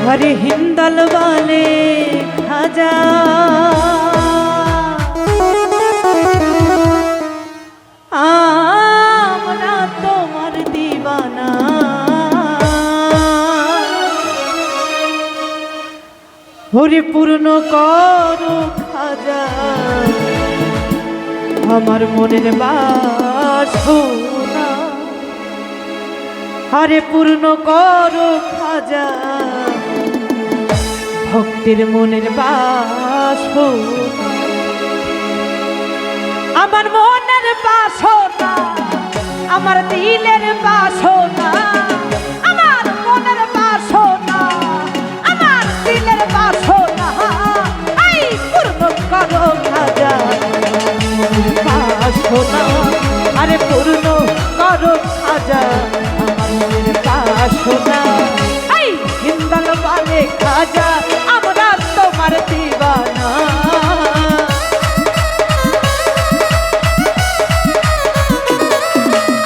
हरे हिंदल वाले खाजा आमरा तोमार दीवाना हरे पूर्ण करो खाजा আমার মনের বাসনা আরে পূর্ণ করো খাজা ভক্তের মনের বাসনা আমার মনের বাসনা আমার দিলের বাসনা আমার মনের বাসনা আমার দিলের বাসনা এই পূর্ণ করো খাজা বাসনা আরে পূর্ণ করো খাজা আমার মনের বাসনা এই হিন্দাল বালে খাজা আমরা তোমার দিবানা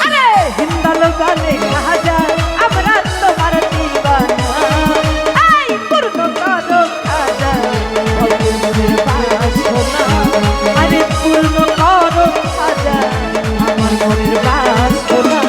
আরে হিন্দাল বালে খাজা আমরা তোমার দিবানা এই পূর্ণ করো খাজা আমার মনের বাসনা আরে পূর্ণ করো খাজা আমার মনের বাসনা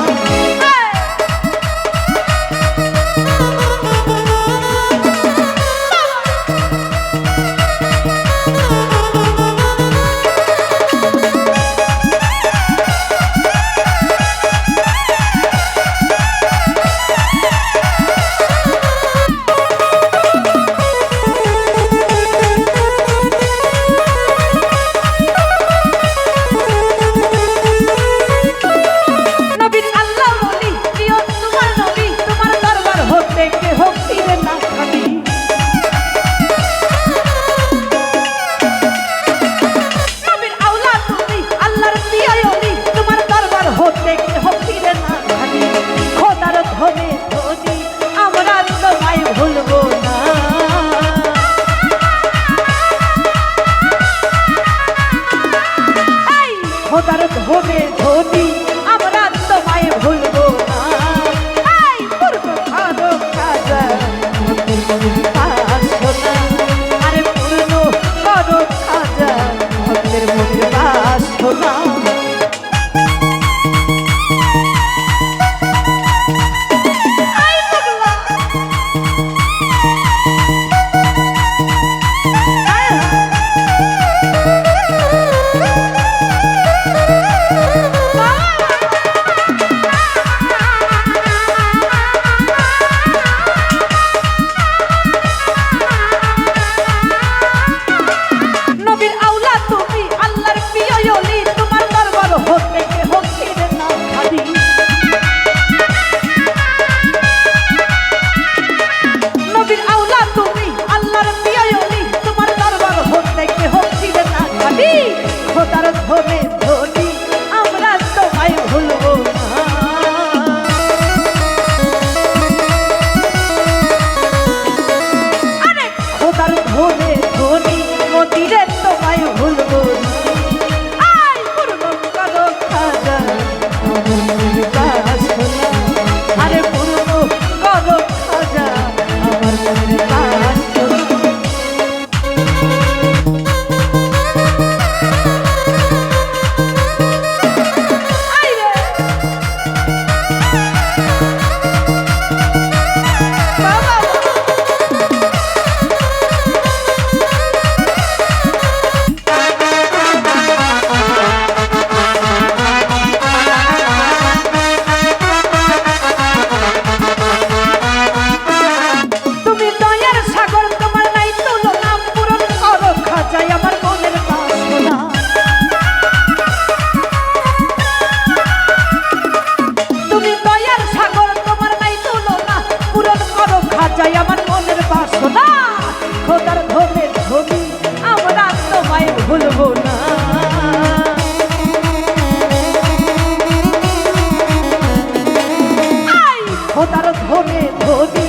খোদার ধনে ধনি আমরা তোমায় ভুলবো না এই পূর্ণ করো খাজা ভক্তের মনের বাসনা আরে পূর্ণ করো খাজা ভক্তের মনের বাসনা খোদার ধনে ধনি আমরা তোমায় ভুলবো না আরে খোদার ধনে ধনি মতিরে তোমায় ভুলবো না আই পূর্ণ করো খাজা আমার মনের বাসনা আরে পূর্ণ করো খাজা আমার মনের বাসনা আমার মনের বাসনা খোদার ধনে ধনি আমরা তোমায় ভুলবো না খোদার ধনে ধনি